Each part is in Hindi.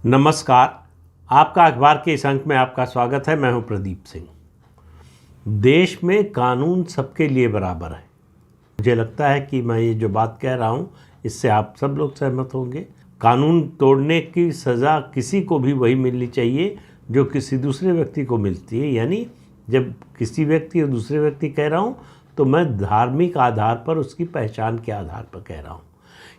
नमस्कार। आपका अखबार के इस अंक में आपका स्वागत है। मैं हूं प्रदीप सिंह। देश में कानून सबके लिए बराबर है। मुझे लगता है कि मैं ये जो बात कह रहा हूं इससे आप सब लोग सहमत होंगे। कानून तोड़ने की सज़ा किसी को भी वही मिलनी चाहिए जो किसी दूसरे व्यक्ति को मिलती है। यानी जब किसी व्यक्ति और दूसरे व्यक्ति कह रहा हूँ तो मैं धार्मिक आधार पर, उसकी पहचान के आधार पर कह रहा हूँ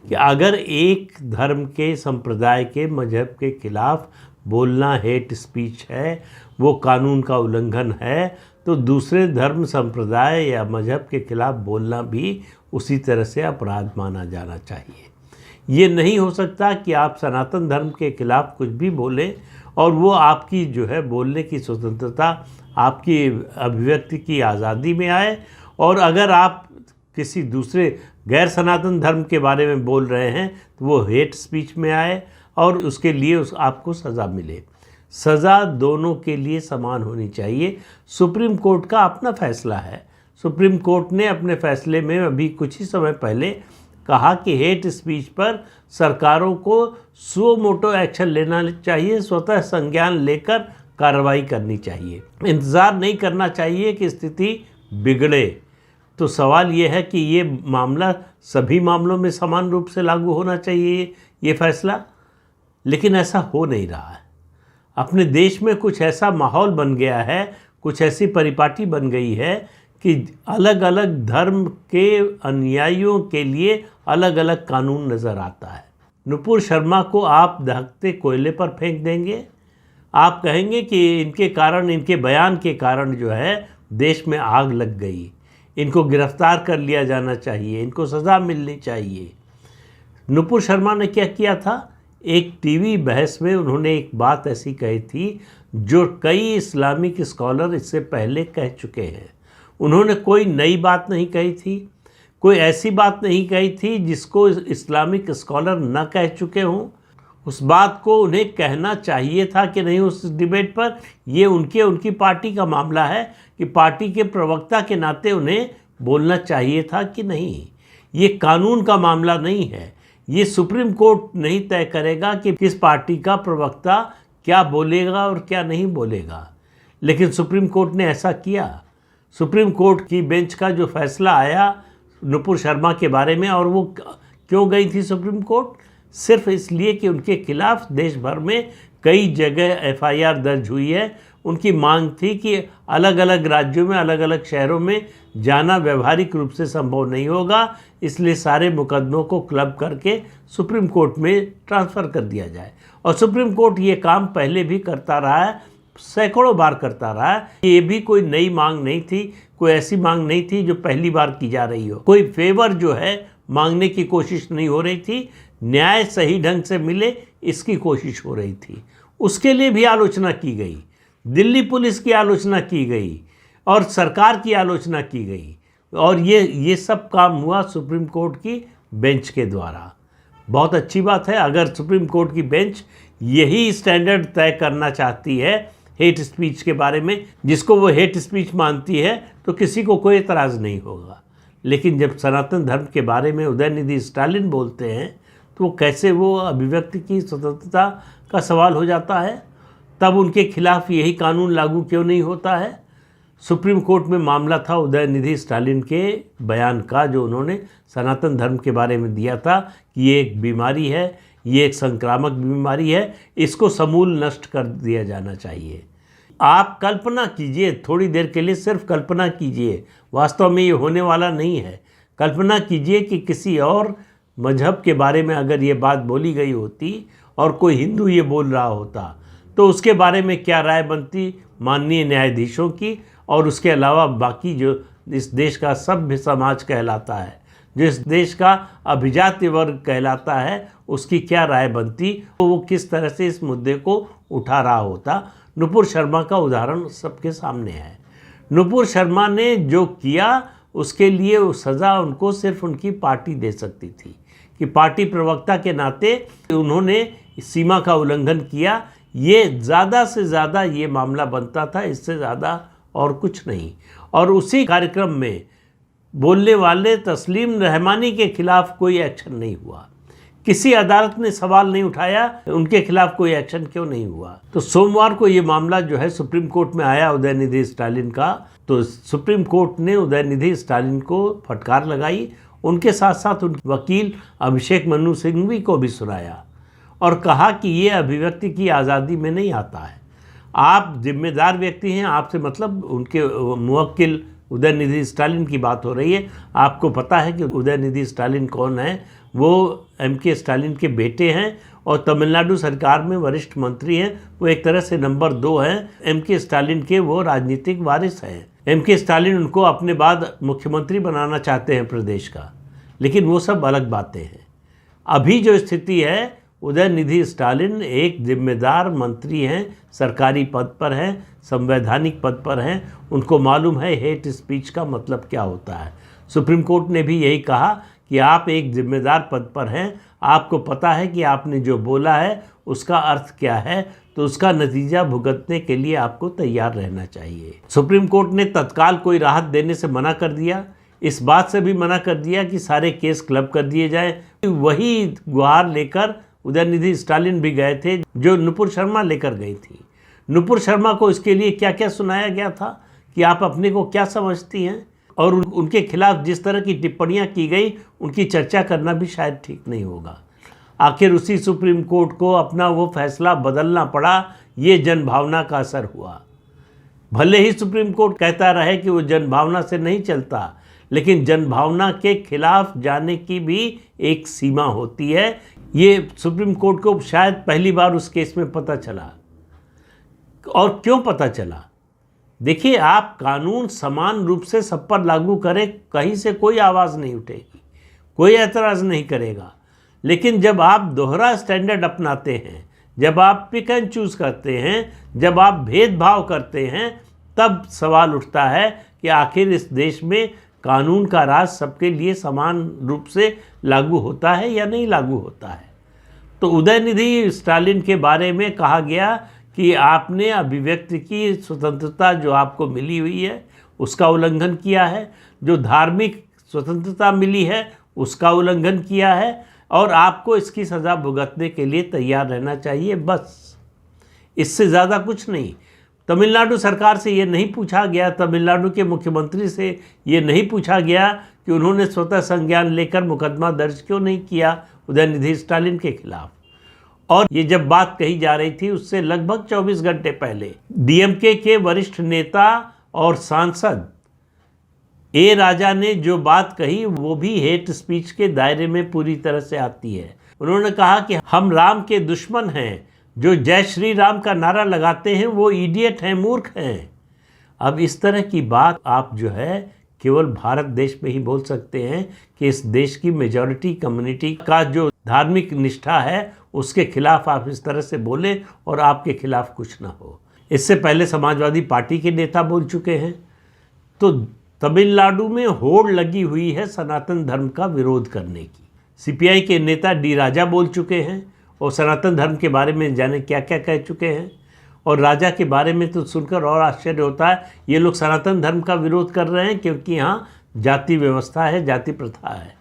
कि अगर एक धर्म के, संप्रदाय के, मजहब के खिलाफ बोलना हेट स्पीच है, वो कानून का उल्लंघन है, तो दूसरे धर्म, संप्रदाय या मजहब के खिलाफ बोलना भी उसी तरह से अपराध माना जाना चाहिए। ये नहीं हो सकता कि आप सनातन धर्म के खिलाफ कुछ भी बोलें और वो आपकी जो है बोलने की स्वतंत्रता, आपकी अभिव्यक्ति की आज़ादी में आए, और अगर आप किसी दूसरे गैर सनातन धर्म के बारे में बोल रहे हैं तो वो हेट स्पीच में आए और उसके लिए आपको सज़ा मिले। सज़ा दोनों के लिए समान होनी चाहिए। सुप्रीम कोर्ट का अपना फैसला है। सुप्रीम कोर्ट ने अपने फैसले में अभी कुछ ही समय पहले कहा कि हेट स्पीच पर सरकारों को सुओ मोटो एक्शन लेना चाहिए, स्वतः संज्ञान लेकर कार्रवाई करनी चाहिए, इंतज़ार नहीं करना चाहिए कि स्थिति बिगड़े। तो सवाल ये है कि ये मामला सभी मामलों में समान रूप से लागू होना चाहिए ये फैसला, लेकिन ऐसा हो नहीं रहा है। अपने देश में कुछ ऐसा माहौल बन गया है, कुछ ऐसी परिपाटी बन गई है कि अलग अलग धर्म के अनुयायियों के लिए अलग अलग कानून नज़र आता है। नुपुर शर्मा को आप दहकते कोयले पर फेंक देंगे। आप कहेंगे कि इनके कारण, इनके बयान के कारण जो है देश में आग लग गई, इनको गिरफ्तार कर लिया जाना चाहिए, इनको सज़ा मिलनी चाहिए। नुपुर शर्मा ने क्या किया था? एक टीवी बहस में उन्होंने एक बात ऐसी कही थी जो कई इस्लामिक स्कॉलर इससे पहले कह चुके हैं। उन्होंने कोई नई बात नहीं कही थी, कोई ऐसी बात नहीं कही थी जिसको इस्लामिक स्कॉलर न कह चुके हों। उस बात को उन्हें कहना चाहिए था कि नहीं उस डिबेट पर। ये उनकी पार्टी का मामला है कि पार्टी के प्रवक्ता के नाते उन्हें बोलना चाहिए था कि नहीं। ये कानून का मामला नहीं है। ये सुप्रीम कोर्ट नहीं तय करेगा कि किस पार्टी का प्रवक्ता क्या बोलेगा और क्या नहीं बोलेगा, लेकिन सुप्रीम कोर्ट ने ऐसा किया। सुप्रीम कोर्ट की बेंच का जो फैसला आया नुपुर शर्मा के बारे में, और वो क्यों गई थी सुप्रीम कोर्ट? सिर्फ इसलिए कि उनके खिलाफ देश भर में कई जगह एफआईआर दर्ज हुई है। उनकी मांग थी कि अलग अलग राज्यों में, अलग अलग शहरों में जाना व्यवहारिक रूप से संभव नहीं होगा, इसलिए सारे मुकदमों को क्लब करके सुप्रीम कोर्ट में ट्रांसफ़र कर दिया जाए। और सुप्रीम कोर्ट ये काम पहले भी करता रहा है, सैकड़ों बार करता रहा है। ये भी कोई नई मांग नहीं थी, कोई ऐसी मांग नहीं थी जो पहली बार की जा रही हो। कोई फेवर जो है मांगने की कोशिश नहीं हो रही थी। न्याय सही ढंग से मिले इसकी कोशिश हो रही थी। उसके लिए भी आलोचना की गई, दिल्ली पुलिस की आलोचना की गई और सरकार की आलोचना की गई, और ये सब काम हुआ सुप्रीम कोर्ट की बेंच के द्वारा। बहुत अच्छी बात है। अगर सुप्रीम कोर्ट की बेंच यही स्टैंडर्ड तय करना चाहती है हेट स्पीच के बारे में, जिसको वो हेट स्पीच मानती है, तो किसी को कोई एतराज़ नहीं होगा। लेकिन जब सनातन धर्म के बारे में उदयनिधि स्टालिन बोलते हैं तो कैसे वो अभिव्यक्ति की स्वतंत्रता का सवाल हो जाता है? तब उनके खिलाफ यही कानून लागू क्यों नहीं होता है? सुप्रीम कोर्ट में मामला था उदयनिधि स्टालिन के बयान का, जो उन्होंने सनातन धर्म के बारे में दिया था कि ये एक बीमारी है, ये एक संक्रामक बीमारी है, इसको समूल नष्ट कर दिया जाना चाहिए। आप कल्पना कीजिए, थोड़ी देर के लिए सिर्फ कल्पना कीजिए, वास्तव में ये होने वाला नहीं है। कल्पना कीजिए कि किसी और मजहब के बारे में अगर ये बात बोली गई होती और कोई हिंदू ये बोल रहा होता तो उसके बारे में क्या राय बनती माननीय न्यायाधीशों की, और उसके अलावा बाकी जो इस देश का सभ्य समाज कहलाता है, जो इस देश का अभिजात्य वर्ग कहलाता है, उसकी क्या राय बनती, तो वो किस तरह से इस मुद्दे को उठा रहा होता। नुपुर शर्मा का उदाहरण सबके सामने है। नुपुर शर्मा ने जो किया उसके लिए वो सज़ा उनको सिर्फ उनकी पार्टी दे सकती थी कि पार्टी प्रवक्ता के नाते उन्होंने सीमा का उल्लंघन किया। ये ज़्यादा से ज़्यादा ये मामला बनता था, इससे ज़्यादा और कुछ नहीं। और उसी कार्यक्रम में बोलने वाले तस्लीम रहमानी के खिलाफ कोई एक्शन नहीं हुआ। किसी अदालत ने सवाल नहीं उठाया, उनके खिलाफ कोई एक्शन क्यों नहीं हुआ? तो सोमवार को ये मामला जो है सुप्रीम कोर्ट में आया उदयनिधि स्टालिन का, तो सुप्रीम कोर्ट ने उदयनिधि स्टालिन को फटकार लगाई। उनके साथ साथ उनके वकील अभिषेक मनु सिंघवी को भी सुनाया और कहा कि ये अभिव्यक्ति की आज़ादी में नहीं आता है। आप जिम्मेदार व्यक्ति हैं, आपसे मतलब उनके मुवक्किल उदयनिधि स्टालिन की बात हो रही है। आपको पता है कि उदयनिधि स्टालिन कौन है? वो एमके स्टालिन के बेटे हैं और तमिलनाडु सरकार में वरिष्ठ मंत्री हैं। वो एक तरह से नंबर 2 हैं एमके स्टालिन के, वो राजनीतिक वारिस हैं। एमके स्टालिन उनको अपने बाद मुख्यमंत्री बनाना चाहते हैं प्रदेश का, लेकिन वो सब अलग बातें हैं। अभी जो स्थिति है, उदयनिधि स्टालिन एक जिम्मेदार मंत्री हैं, सरकारी पद पर हैं, संवैधानिक पद पर हैं। उनको मालूम है हेट स्पीच का मतलब क्या होता है। सुप्रीम कोर्ट ने भी यही कहा कि आप एक जिम्मेदार पद पर हैं, आपको पता है कि आपने जो बोला है उसका अर्थ क्या है, तो उसका नतीजा भुगतने के लिए आपको तैयार रहना चाहिए। सुप्रीम कोर्ट ने तत्काल कोई राहत देने से मना कर दिया, इस बात से भी मना कर दिया कि सारे केस क्लब कर दिए जाएं। वही गुहार लेकर उदयनिधि स्टालिन भी गए थे जो नुपुर शर्मा लेकर गई थी। नुपुर शर्मा को इसके लिए क्या क्या सुनाया गया था कि आप अपने को क्या समझती हैं, और उनके खिलाफ जिस तरह की टिप्पणियां की गई उनकी चर्चा करना भी शायद ठीक नहीं होगा। आखिर उसी सुप्रीम कोर्ट को अपना वो फैसला बदलना पड़ा, ये जनभावना का असर हुआ। भले ही सुप्रीम कोर्ट कहता रहे कि वो जनभावना से नहीं चलता, लेकिन जनभावना के खिलाफ जाने की भी एक सीमा होती है। ये सुप्रीम कोर्ट को शायद पहली बार उस केस में पता चला। और क्यों पता चला? देखिए, आप कानून समान रूप से सब पर लागू करें, कहीं से कोई आवाज़ नहीं उठेगी, कोई एतराज़ नहीं करेगा। लेकिन जब आप दोहरा स्टैंडर्ड अपनाते हैं, जब आप पिक एंड चूज़ करते हैं, जब आप भेदभाव करते हैं, तब सवाल उठता है कि आखिर इस देश में कानून का राज सबके लिए समान रूप से लागू होता है या नहीं लागू होता है। तो उदयनिधि स्टालिन के बारे में कहा गया कि आपने अभिव्यक्ति की स्वतंत्रता जो आपको मिली हुई है उसका उल्लंघन किया है, जो धार्मिक स्वतंत्रता मिली है उसका उल्लंघन किया है, और आपको इसकी सज़ा भुगतने के लिए तैयार रहना चाहिए। बस इससे ज़्यादा कुछ नहीं। तमिलनाडु सरकार से ये नहीं पूछा गया, तमिलनाडु के मुख्यमंत्री से ये नहीं पूछा गया कि उन्होंने स्वतः संज्ञान लेकर मुकदमा दर्ज क्यों नहीं किया उदयनिधि स्टालिन के खिलाफ। और ये जब बात कही जा रही थी उससे लगभग 24 घंटे पहले डीएमके के वरिष्ठ नेता और सांसद ए राजा ने जो बात कही वो भी हेट स्पीच के दायरे में पूरी तरह से आती है। उन्होंने कहा कि हम राम के दुश्मन हैं, जो जय श्री राम का नारा लगाते हैं वो इडियट हैं, मूर्ख हैं। अब इस तरह की बात आप जो है केवल भारत देश में ही बोल सकते हैं कि इस देश की मेजॉरिटी कम्युनिटी का जो धार्मिक निष्ठा है उसके खिलाफ आप इस तरह से बोलें और आपके खिलाफ कुछ ना हो। इससे पहले समाजवादी पार्टी के नेता बोल चुके हैं। तो तमिलनाडु में होड़ लगी हुई है सनातन धर्म का विरोध करने की। सीपीआई के नेता डी राजा बोल चुके हैं और सनातन धर्म के बारे में जाने क्या क्या कह चुके हैं। और राजा के बारे में तो सुनकर और आश्चर्य होता है, ये लोग सनातन धर्म का विरोध कर रहे हैं क्योंकि यहाँ जाति व्यवस्था है, जाति प्रथा है।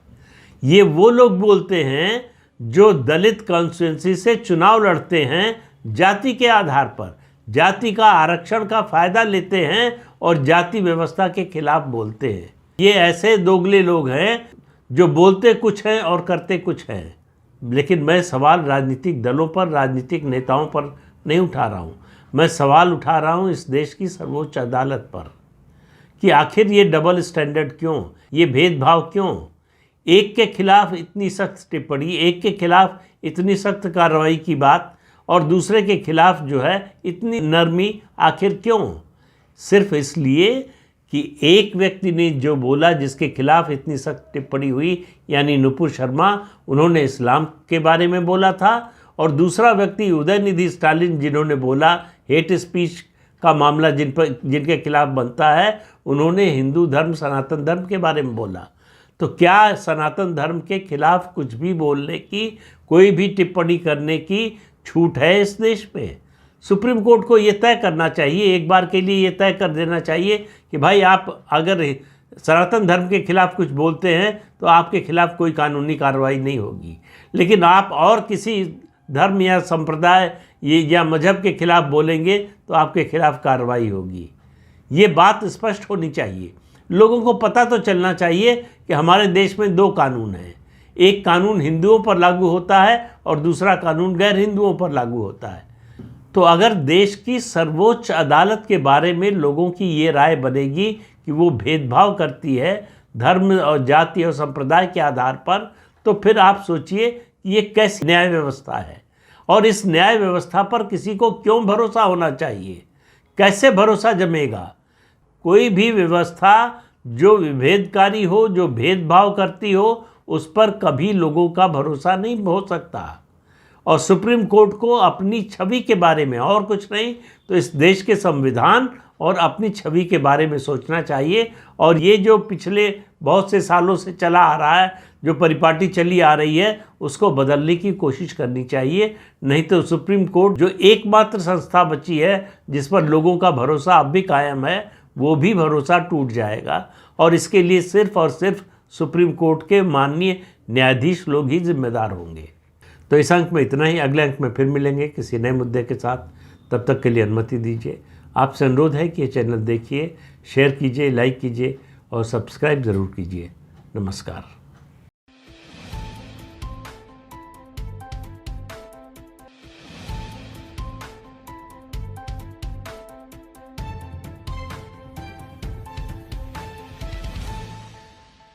ये वो लोग बोलते हैं जो दलित कॉन्स्टिट्यूंसी से चुनाव लड़ते हैं, जाति के आधार पर जाति का आरक्षण का फ़ायदा लेते हैं और जाति व्यवस्था के खिलाफ बोलते हैं। ये ऐसे दोगले लोग हैं जो बोलते कुछ हैं और करते कुछ हैं। लेकिन मैं सवाल राजनीतिक दलों पर, राजनीतिक नेताओं पर नहीं उठा रहा हूँ, मैं सवाल उठा रहा हूँ इस देश की सर्वोच्च अदालत पर कि आखिर ये डबल स्टैंडर्ड क्यों, ये भेदभाव क्यों? एक के खिलाफ इतनी सख्त टिप्पणी, एक के खिलाफ इतनी सख्त कार्रवाई की बात और दूसरे के खिलाफ जो है इतनी नरमी, आखिर क्यों? सिर्फ इसलिए कि एक व्यक्ति ने जो बोला जिसके खिलाफ इतनी सख्त टिप्पणी हुई, यानी नुपुर शर्मा, उन्होंने इस्लाम के बारे में बोला था, और दूसरा व्यक्ति उदयनिधि स्टालिन जिन्होंने बोला हेट स्पीच का मामला जिनके खिलाफ बनता है, उन्होंने हिंदू धर्म, सनातन धर्म के बारे में बोला। तो क्या सनातन धर्म के खिलाफ कुछ भी बोलने की, कोई भी टिप्पणी करने की छूट है इस देश में? सुप्रीम कोर्ट को ये तय करना चाहिए, एक बार के लिए ये तय कर देना चाहिए कि भाई आप अगर सनातन धर्म के खिलाफ कुछ बोलते हैं तो आपके खिलाफ कोई कानूनी कार्रवाई नहीं होगी। लेकिन आप और किसी धर्म या संप्रदाय या मजहब के खिलाफ बोलेंगे तो आपके खिलाफ कार्रवाई होगी। ये बात स्पष्ट होनी चाहिए। लोगों को पता तो चलना चाहिए कि हमारे देश में दो कानून हैं। एक कानून हिंदुओं पर लागू होता है और दूसरा कानून गैर हिंदुओं पर लागू होता है। तो अगर देश की सर्वोच्च अदालत के बारे में लोगों की ये राय बनेगी कि वो भेदभाव करती है धर्म और जाति और संप्रदाय के आधार पर, तो फिर आप सोचिए कि ये कैसी न्याय व्यवस्था है और इस न्याय व्यवस्था पर किसी को क्यों भरोसा होना चाहिए, कैसे भरोसा जमेगा। कोई भी व्यवस्था जो विभेदकारी हो, जो भेदभाव करती हो, उस पर कभी लोगों का भरोसा नहीं हो सकता। और सुप्रीम कोर्ट को अपनी छवि के बारे में, और कुछ नहीं तो इस देश के संविधान और अपनी छवि के बारे में सोचना चाहिए। और ये जो पिछले बहुत से सालों से चला आ रहा है, जो परिपाटी चली आ रही है, उसको बदलने की कोशिश करनी चाहिए। नहीं तो सुप्रीम कोर्ट जो एकमात्र संस्था बची है जिस पर लोगों का भरोसा अब भी कायम है, वो भी भरोसा टूट जाएगा। और इसके लिए सिर्फ और सिर्फ सुप्रीम कोर्ट के माननीय न्यायाधीश लोग ही जिम्मेदार होंगे। तो इस अंक में इतना ही। अगले अंक में फिर मिलेंगे किसी नए मुद्दे के साथ। तब तक के लिए अनुमति दीजिए। आपसे अनुरोध है कि ये चैनल देखिए, शेयर कीजिए, लाइक कीजिए और सब्सक्राइब ज़रूर कीजिए। नमस्कार।